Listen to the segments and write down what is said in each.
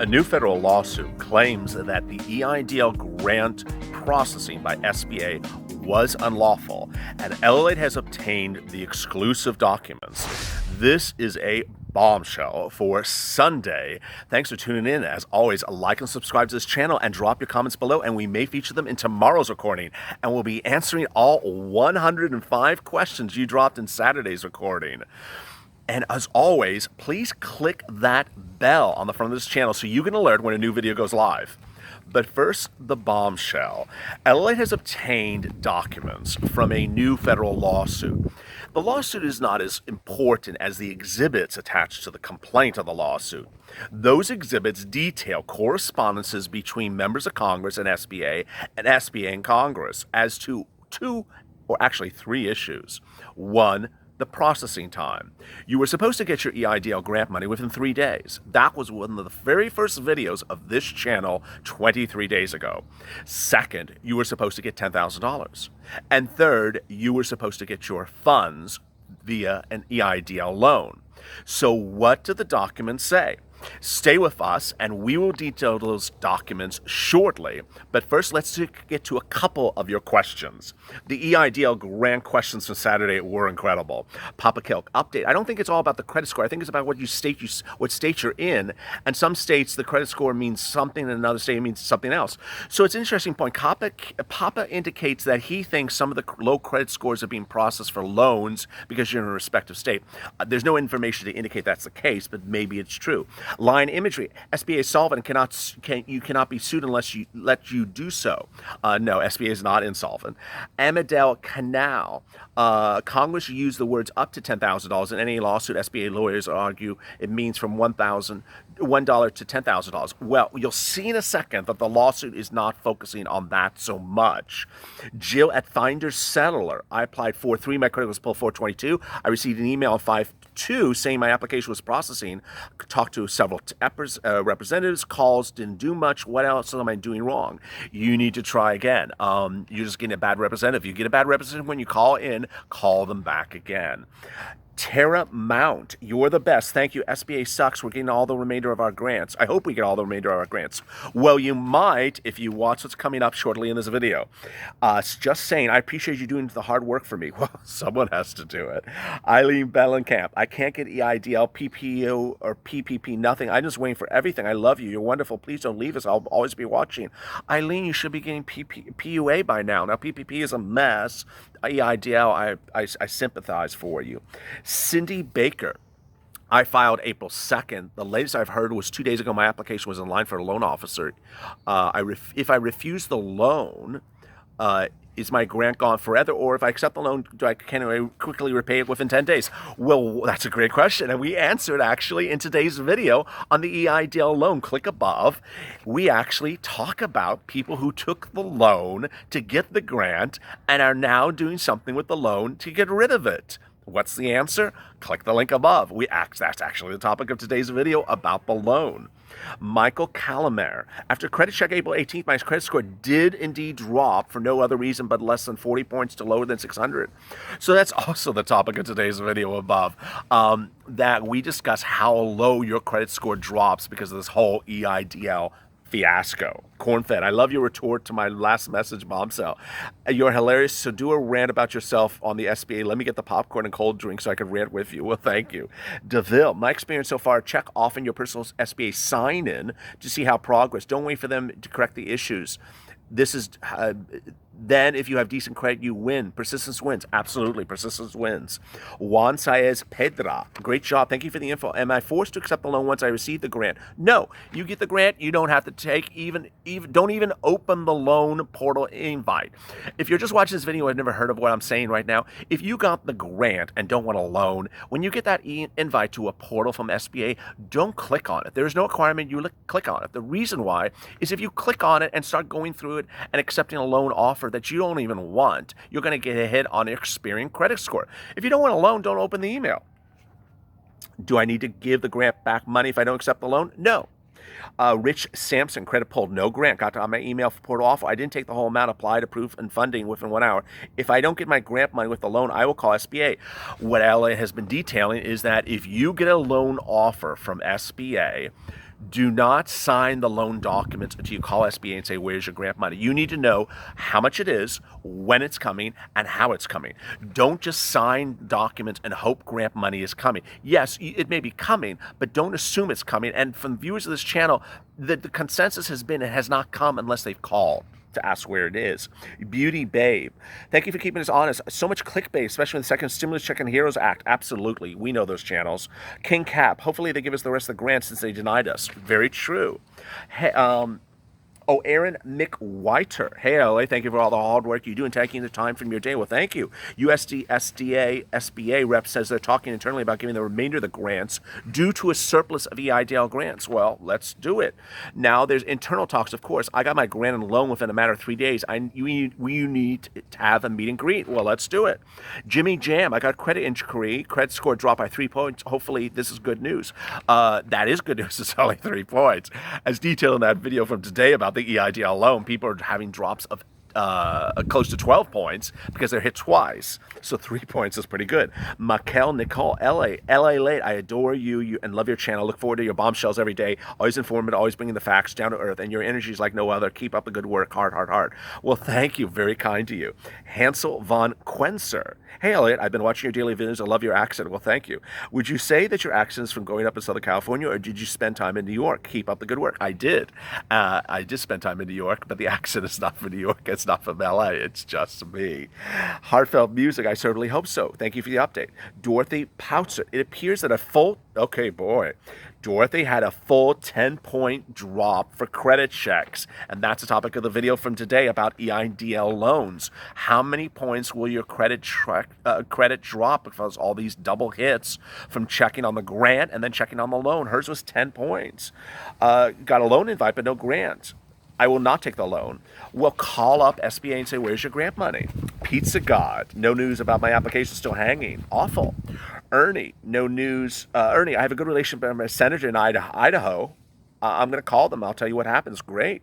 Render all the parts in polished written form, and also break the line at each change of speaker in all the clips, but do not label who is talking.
A new federal lawsuit claims that the EIDL grant processing by SBA was unlawful, and LALATE has obtained the exclusive documents. This is a bombshell for Sunday. Thanks for tuning in. As always, like and subscribe to this channel and drop your comments below, and we may feature them in tomorrow's recording. And we'll be answering all 105 questions you dropped in Saturday's recording. And as always, please click that bell on the front of this channel so you get an alert when a new video goes live. But first, the bombshell. LALATE has obtained documents from a new federal lawsuit. The lawsuit is not as important as the exhibits attached to the complaint of the lawsuit. Those exhibits detail correspondences between members of Congress and SBA and Congress as to two, or actually three issues. One, the processing time. You were supposed to get your EIDL grant money within 3 days. That was one of the very first videos of this channel 23 days ago. Second, you were supposed to get $10,000. And third, you were supposed to get your funds via an EIDL loan. So what do the documents say? Stay with us and we will detail those documents shortly. But first, let's get to a couple of your questions. The EIDL grant questions from Saturday were incredible. Papa Kilk, update. I don't think it's all about the credit score. I think it's about what state you're in. And some states, the credit score means something, and another state means something else. So it's an interesting point. Papa indicates that he thinks some of the low credit scores are being processed for loans because you're in a respective state. There's no information to indicate that's the case, but maybe it's true. Line imagery. SBA solvent cannot be sued unless you do so. No, SBA is not insolvent. Amedel Canal. Congress used the words up to $10,000 in any lawsuit. SBA lawyers argue it means from $1 to $10,000. Well, you'll see in a second that the lawsuit is not focusing on that so much. Jill at Finder's Settler. I applied 4-3. My credit was pulled 422. I received an email on 5-2 saying my application was processing. Talked to several representatives. Calls didn't do much. What else am I doing wrong? You need to try again. You're just getting a bad representative. You get a bad representative when you call in, call them back again. Tara Mount, you're the best. Thank you. SBA sucks. We're getting all the remainder of our grants. I hope we get all the remainder of our grants. Well, you might if you watch what's coming up shortly in this video. Just saying, I appreciate you doing the hard work for me. Well, someone has to do it. Eileen Bellenkamp, I can't get EIDL, PPO, or PPP, nothing. I'm just waiting for everything. I love you. You're wonderful. Please don't leave us. I'll always be watching. Eileen, you should be getting PUA by now. Now, PPP is a mess. EIDL, I sympathize for you. Cindy Baker, I filed April 2nd. The latest I've heard was 2 days ago my application was in line for a loan officer. If I refuse the loan, is my grant gone forever? Or if I accept the loan, can I quickly repay it within 10 days? Well, that's a great question. And we answered actually in today's video on the EIDL loan. Click above. We actually talk about people who took the loan to get the grant and are now doing something with the loan to get rid of it. What's the answer? Click the link above. That's actually the topic of today's video about the loan. Michael Calamare. After credit check April 18th, my credit score did indeed drop for no other reason but less than 40 points to lower than 600. So that's also the topic of today's video above. That we discuss how low your credit score drops because of this whole EIDL fiasco. Cornfed, I love your retort to my last message, Bombshell. You're hilarious, so do a rant about yourself on the SBA. Let me get the popcorn and cold drink so I can rant with you. Well, thank you. DeVille, my experience so far, check often your personal SBA sign-in to see how progress. Don't wait for them to correct the issues. This is... Then, if you have decent credit, you win. Persistence wins. Absolutely, persistence wins. Juan Saez Pedra, great job. Thank you for the info. Am I forced to accept the loan once I receive the grant? No. You get the grant, you don't have to take don't even open the loan portal invite. If you're just watching this video, I've never heard of what I'm saying right now. If you got the grant and don't want a loan, when you get that invite to a portal from SBA, don't click on it. There's no requirement you click on it. The reason why is if you click on it and start going through it and accepting a loan offer that you don't even want, you're going to get a hit on your Experian credit score. If you don't want a loan, don't open the email. Do I need to give the grant back money if I don't accept the loan? No. Rich Sampson, credit pulled, no grant. Got to my email for portal offer. I didn't take the whole amount, applied, approved, and funding within 1 hour. If I don't get my grant money with the loan, I will call SBA. What LA has been detailing is that if you get a loan offer from SBA, Do not sign the loan documents until you call SBA and say, where's your grant money? You need to know how much it is, when it's coming, and how it's coming. Don't just sign documents and hope grant money is coming. Yes, it may be coming, but don't assume it's coming. And from viewers of this channel, the consensus has been it has not come unless they've called to ask where it is. Beauty Babe, thank you for keeping us honest. So much clickbait, especially with the second stimulus check and HEROES Act. Absolutely, we know those channels. King Cap, hopefully they give us the rest of the grants since they denied us. Very true. Hey, Aaron McWhiter. Hey, LA, thank you for all the hard work you do and taking the time from your day. Well, thank you. USD, SDA, SBA rep says they're talking internally about giving the remainder of the grants due to a surplus of EIDL grants. Well, let's do it. Now, there's internal talks, of course. I got my grant and loan within a matter of 3 days. We need to have a meet and greet. Well, let's do it. Jimmy Jam, I got credit inquiry. Credit score dropped by 3 points. Hopefully, this is good news. That is good news. It's only 3 points. As detailed in that video from today about the EIDL loan, people are having drops of close to 12 points because they're hit twice. So 3 points is pretty good. Makel Nicole, LALATE, I adore you and love your channel. Look forward to your bombshells every day. Always informative, always bringing the facts down to earth, and your energy is like no other. Keep up the good work. Heart. Well, thank you. Very kind to you. Hansel von Quenser. Hey, Elliot, I've been watching your daily videos. I love your accent. Well, thank you. Would you say that your accent is from growing up in Southern California, or did you spend time in New York? Keep up the good work. I did. I did spend time in New York, but the accent is not from New York. It's not from LA. It's just me. Heartfelt music. I certainly hope so. Thank you for the update. Dorothy Poutzer. It appears that a full... Okay, boy. Dorothy had a full 10-point drop for credit checks. And that's the topic of the video from today about EIDL loans. How many points will your credit drop because all these double hits from checking on the grant and then checking on the loan? Hers was 10 points. Got a loan invite, but no grant. I will not take the loan. We'll call up SBA and say, where's your grant money? Pizza God, no news about my application, still hanging. Awful. Ernie, no news. Ernie, I have a good relationship with my senator in Idaho. I'm going to call them. I'll tell you what happens. Great.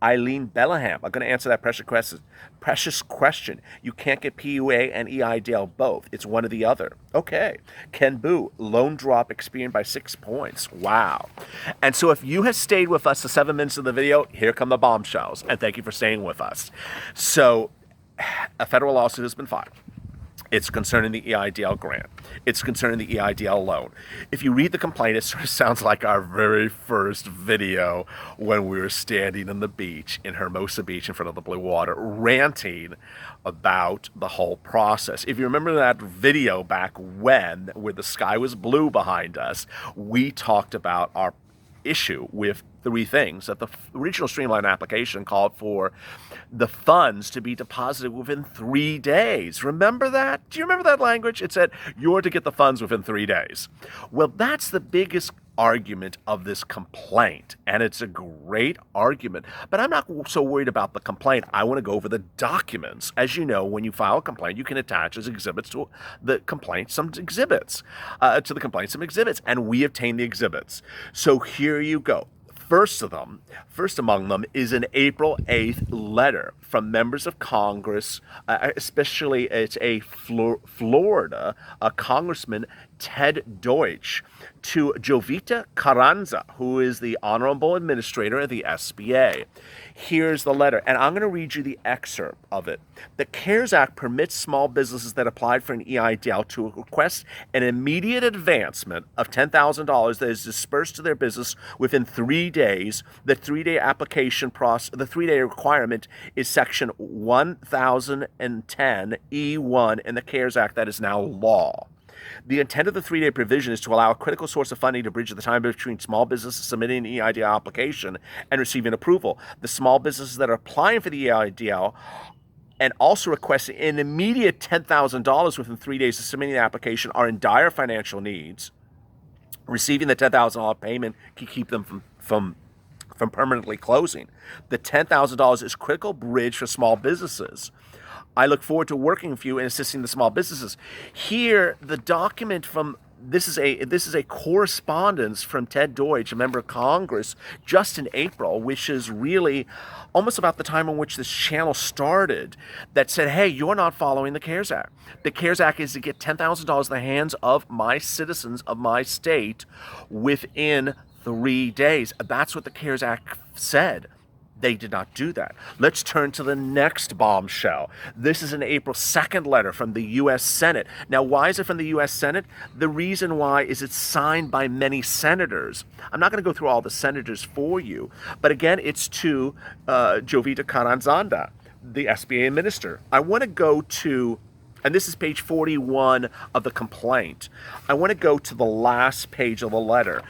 Eileen Bellingham, I'm going to answer that precious question. You can't get PUA and EIDL both. It's one or the other. Okay. Ken Boo, loan drop experienced by 6 points. Wow. And so if you have stayed with us the 7 minutes of the video, here come the bombshells. And thank you for staying with us. So a federal lawsuit has been filed. It's concerning the EIDL grant. It's concerning the EIDL loan. If you read the complaint, it sort of sounds like our very first video when we were standing on the beach in Hermosa Beach in front of the blue water, ranting about the whole process. If you remember that video back when, where the sky was blue behind us, we talked about our issue with 3 things. That the original Streamline application called for the funds to be deposited within 3 days. Remember that? Do you remember that language? It said you're to get the funds within 3 days. Well, that's the biggest argument of this complaint, and it's a great argument. But I'm not so worried about the complaint. I want to go over the documents. As you know, when you file a complaint, you can attach as exhibits to the complaint some exhibits, and we obtain the exhibits. So here you go. First among them is an April 8th letter from members of Congress, especially it's a Florida Congressman Ted Deutsch, to Jovita Carranza, who is the Honorable Administrator of the SBA. Here's the letter, and I'm going to read you the excerpt of it. The CARES Act permits small businesses that applied for an EIDL to request an immediate advancement of $10,000 that is dispersed to their business within 3 days. The 3-day application process, the 3-day requirement is Section 1010 E1 in the CARES Act that is now law. The intent of the 3-day provision is to allow a critical source of funding to bridge the time between small businesses submitting an EIDL application and receiving approval. The small businesses that are applying for the EIDL and also requesting an immediate $10,000 within 3 days of submitting the application are in dire financial needs. Receiving the $10,000 payment can keep them from permanently closing. The $10,000 is a critical bridge for small businesses. I look forward to working with you and assisting the small businesses. Here, the document from this is a correspondence from Ted Deutsch, a member of Congress, just in April, which is really almost about the time in which this channel started, that said, hey, you're not following the CARES Act. The CARES Act is to get $10,000 in the hands of my citizens of my state within 3 days. That's what the CARES Act said. They did not do that. Let's turn to the next bombshell. This is an April 2nd letter from the U.S. Senate. Now, why is it from the U.S. Senate? The reason why is it's signed by many senators. I'm not going to go through all the senators for you, but again, it's to Jovita Carranzanda, the SBA minister. I want to go to, and this is page 41 of the complaint. I want to go to the last page of the letter.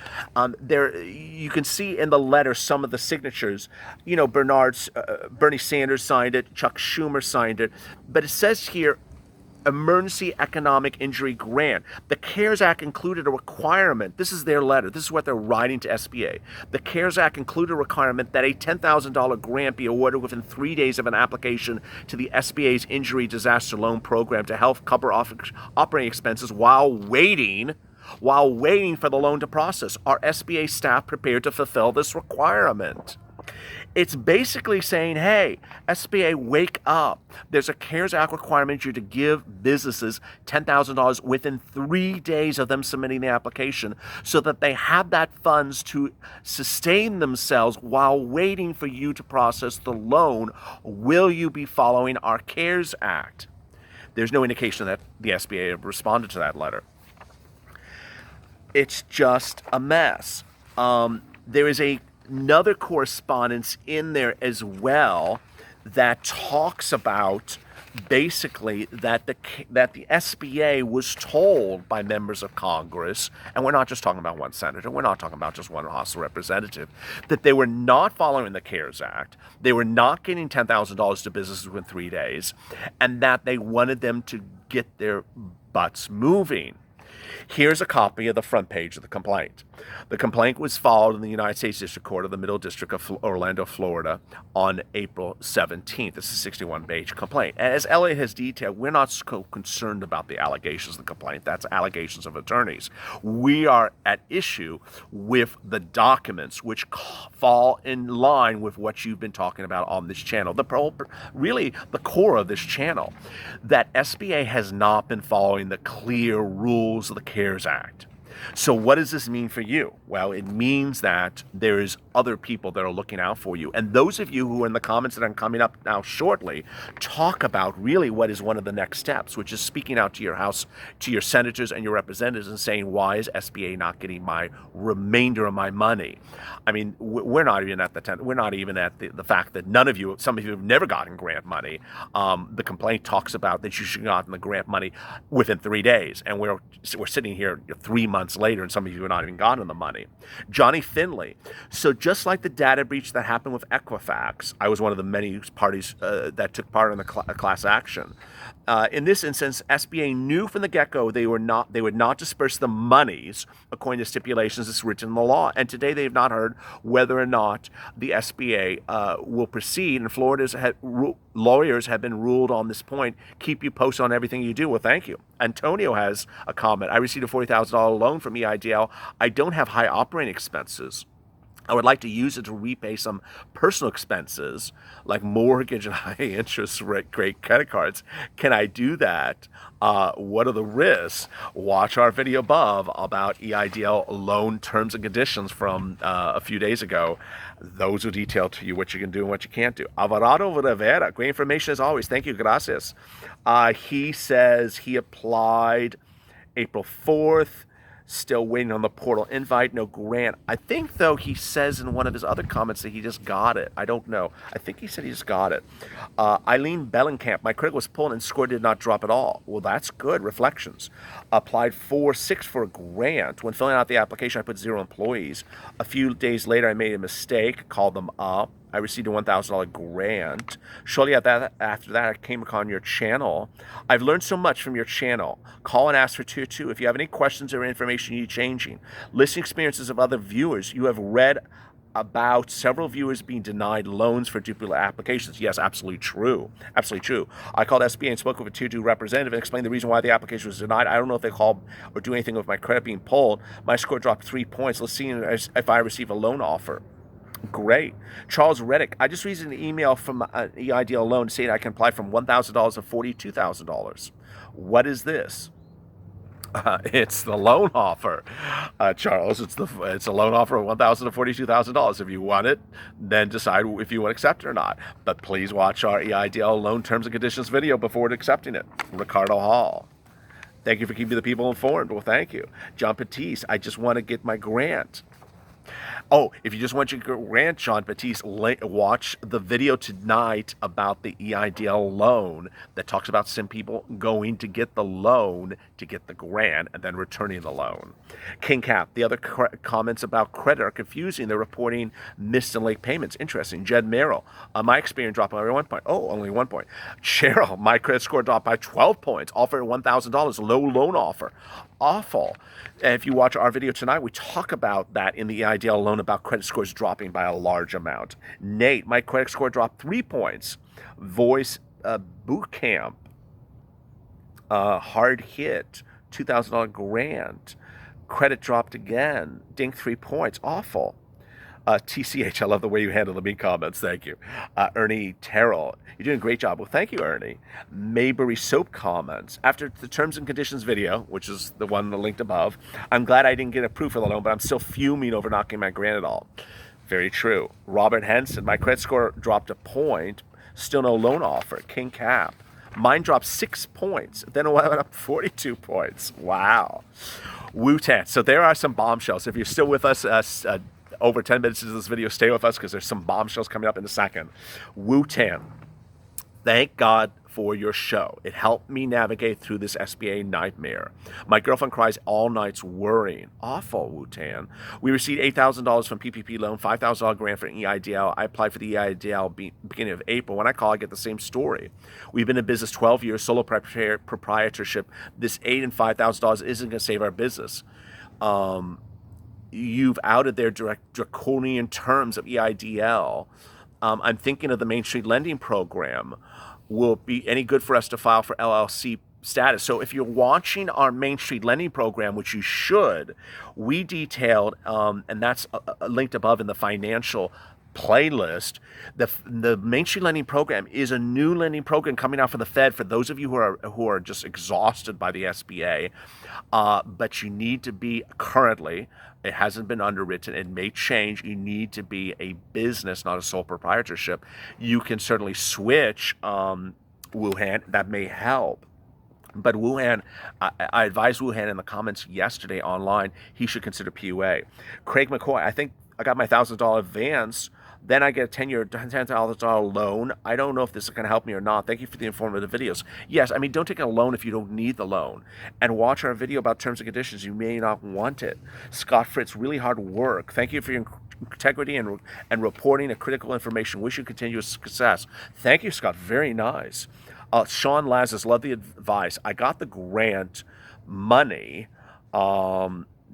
There, you can see in the letter some of the signatures. You know, Bernie Sanders signed it, Chuck Schumer signed it, but it says here, Emergency Economic Injury Grant. The CARES Act included a requirement. This is their letter. This is what they're writing to SBA. The CARES Act included a requirement that a $10,000 grant be awarded within 3 days of an application to the SBA's Injury Disaster Loan Program to help cover operating expenses while waiting for the loan to process. Are SBA staff prepared to fulfill this requirement? It's basically saying, hey, SBA, wake up. There's a CARES Act requirement you to give businesses $10,000 within 3 days of them submitting the application so that they have that funds to sustain themselves while waiting for you to process the loan. Will you be following our CARES Act? There's no indication that the SBA responded to that letter. It's just a mess. There is another correspondence in there as well that talks about basically that the SBA was told by members of Congress, and we're not just talking about one senator, we're not talking about just one House representative, that they were not following the CARES Act, they were not getting $10,000 to businesses within 3 days, and that they wanted them to get their butts moving. Here's a copy of the front page of the complaint. The complaint was filed in the United States District Court of the Middle District of Orlando, Florida on April 17th. This is a 61-page complaint. And as Elliot has detailed, we're not so concerned about the allegations of the complaint. That's allegations of attorneys. We are at issue with the documents which fall in line with what you've been talking about on this channel. Really, the core of this channel, that SBA has not been following the clear rules of the CARES Act. So what does this mean for you? Well, it means that there's other people that are looking out for you. And those of you who are in the comments that are coming up now shortly talk about really what is one of the next steps, which is speaking out to your House, to your senators and your representatives and saying, why is SBA not getting my remainder of my money? I mean, we're not even at we're not even at the fact that some of you have never gotten grant money. The complaint talks about that you should have gotten the grant money within 3 days. And we're sitting here 3 months later, and some of you have not even gotten the money. Johnny Finley. So just like the data breach that happened with Equifax, I was one of the many parties that took part in the class action. In this instance, SBA knew from the get-go they would not disperse the monies according to stipulations as written in the law. And today they have not heard whether or not the SBA will proceed. And Florida's lawyers have been ruled on this point. Keep you posted on everything you do. Well, thank you. Antonio has a comment. I received a $40,000 loan from EIDL. I don't have high operating expenses. I would like to use it to repay some personal expenses like mortgage and high interest rate credit cards. Can I do that? What are the risks? Watch our video above about EIDL loan terms and conditions from a few days ago. Those will detail to you what you can do and what you can't do. Alvarado Villa, great information as always. Thank you. Gracias. He says he applied April 4th. Still waiting on the portal invite, no grant. I think, though, he says in one of his other comments that he just got it. I don't know. I think he said he just got it. Eileen Bellenkamp, my credit was pulled and score did not drop at all. Well, that's good. Reflections. Applied 4-6 for a grant. When filling out the application, I put 0 employees. A few days later, I made a mistake, called them up. I received a $1,000 grant. Shortly after that, I came upon your channel. I've learned so much from your channel. Call and ask for Tier 2. If you have any questions or information you need changing. Listening experiences of other viewers. You have read about several viewers being denied loans for duplicate applications. Yes, absolutely true. Absolutely true. I called SBA and spoke with a Tier 2 representative and explained the reason why the application was denied. I don't know if they called or do anything with my credit being pulled. My score dropped 3 points. Let's see if I receive a loan offer. Great. Charles Reddick, I just received an email from an EIDL loan saying I can apply from $1,000 to $42,000. What is this? It's the loan offer, Charles. It's a loan offer of $1,000 to $42,000. If you want it, then decide if you want to accept it or not. But please watch our EIDL loan terms and conditions video before accepting it. Ricardo Hall. Thank you for keeping the people informed. Well, thank you. John Batiste, I just want to get my grant. Oh, if you just want your grant, John Batiste, watch the video tonight about the EIDL loan that talks about some people going to get the loan to get the grant and then returning the loan. King Cap, the other comments about credit are confusing. They're reporting missed and late payments. Interesting. Jed Merrill, my experience dropped by 1 point. Oh, only 1 point. Cheryl, my credit score dropped by 12 points. Offer $1,000, low loan offer. Awful. And if you watch our video tonight, we talk about that in the EIDL loan about credit scores dropping by a large amount. Nate, my credit score dropped 3 points. Voice boot camp, hard hit, $2,000 grant. Credit dropped again. Ding, 3 points. Awful. TCH, I love the way you handle the me comments. Thank you. Ernie Terrell, you're doing a great job. Well, thank you, Ernie. Mayberry Soap comments. After the terms and conditions video, which is the one linked above, I'm glad I didn't get approved for the loan, but I'm still fuming over not getting my grant at all. Very true. Robert Henson, my credit score dropped a point. Still no loan offer. King Cap. Mine dropped 6 points. Then it went up 42 points. Wow. Wu-Tan. So there are some bombshells. If you're still with us, over 10 minutes into this video, stay with us because there's some bombshells coming up in a second. Wu-Tan, thank God for your show. It helped me navigate through this SBA nightmare. My girlfriend cries all nights worrying. Awful, Wu-Tan. We received $8,000 from PPP loan, $5,000 grant for an EIDL. I applied for the EIDL beginning of April. When I call, I get the same story. We've been in business 12 years, solo proprietorship. This $8,000 and $5,000 isn't going to save our business. You've outed their draconian terms of EIDL. I'm thinking of the Main Street Lending Program. Will it be any good for us to file for LLC status? So if you're watching our Main Street Lending Program, which you should, we detailed, and that's linked above in the financial playlist. The Main Street Lending Program is a new lending program coming out from the Fed for those of you who are just exhausted by the SBA. But you need to be currently, it hasn't been underwritten, it may change. You need to be a business, not a sole proprietorship. You can certainly switch Wuhan, that may help. But Wuhan, I advised Wuhan in the comments yesterday online, he should consider PUA. Craig McCoy, I think I got my $1,000 advance. Then I get a $10,000 loan. I don't know if this is going to help me or not. Thank you for the informative videos. Yes, I mean, don't take a loan if you don't need the loan. And watch our video about terms and conditions. You may not want it. Scott Fritz, really hard work. Thank you for your integrity and reporting of critical information. Wish you continuous success. Thank you, Scott. Very nice. Sean Lazarus, love the advice. I got the grant money.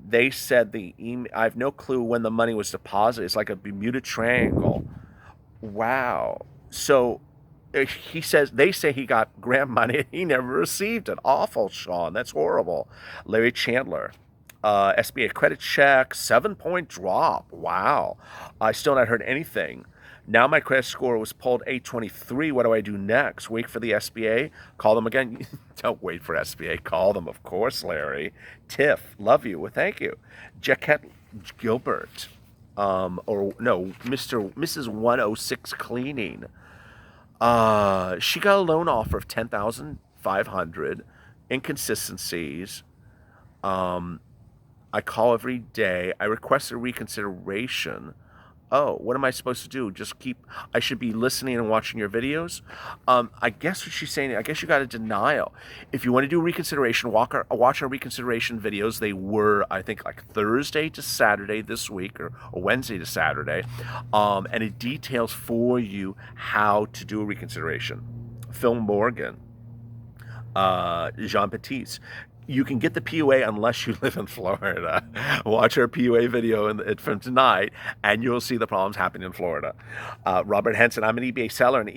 They said the email, I have no clue when the money was deposited. It's like a Bermuda Triangle. Wow. So they say he got grant money. He never received it. Awful, Sean. That's horrible. Larry Chandler. SBA credit check, 7-point drop. Wow. I still not heard anything. Now my credit score was pulled 823. What do I do next? Wait for the SBA? Call them again? Don't wait for SBA. Call them, of course, Larry. Tiff, love you. Well, thank you. Jaquette Gilbert. Mrs. 106 Cleaning. She got a loan offer of $10,500. Inconsistencies. I call every day. I requested reconsideration. Oh, what am I supposed to do? I should be listening and watching your videos? I guess what she's saying, I guess you got a denial. If you want to do reconsideration, watch our reconsideration videos. They were, I think, like Thursday to Saturday this week, or Wednesday to Saturday. And it details for you how to do a reconsideration. Phil Morgan, Jean Baptiste. You can get the PUA unless you live in Florida. Watch our PUA video from tonight, and you'll see the problems happening in Florida. Robert Henson, I'm an eBay seller, and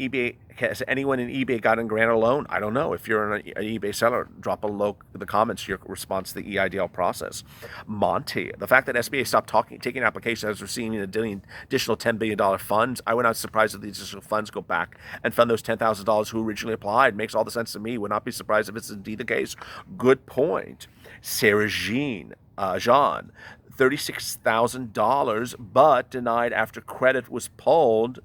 has anyone in eBay gotten grant or loan? I don't know. If you're an eBay seller, drop the comments your response to the EIDL process. Monty, the fact that SBA stopped taking applications as receiving additional $10 billion funds, I would not be surprised if these additional funds go back and fund those $10,000 who originally applied. Makes all the sense to me. Would not be surprised if it's indeed the case. Good point. Sarah Jean, $36,000, but denied after credit was pulled.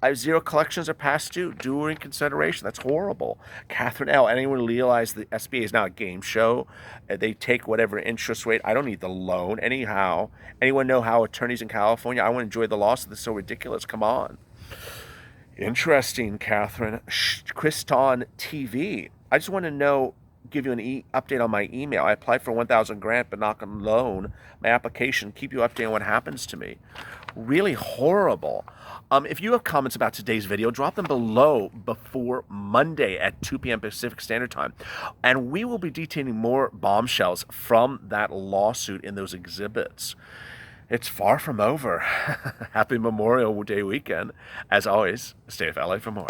I have 0 collections are past due. During consideration. That's horrible. Catherine L. Anyone realize the SBA is not a game show? They take whatever interest rate. I don't need the loan. Anyhow, anyone know how attorneys in California? I want to enjoy the loss. This is so ridiculous. Come on. Interesting, Catherine. Kriston TV. I just want to know, give you an update on my email. I applied for 1,000 grant, but not on loan. My application. Keep you updated on what happens to me. Really horrible. If you have comments about today's video, drop them below before Monday at 2 p.m. Pacific Standard Time. And we will be detailing more bombshells from that lawsuit in those exhibits. It's far from over. Happy Memorial Day weekend. As always, stay with LA for more.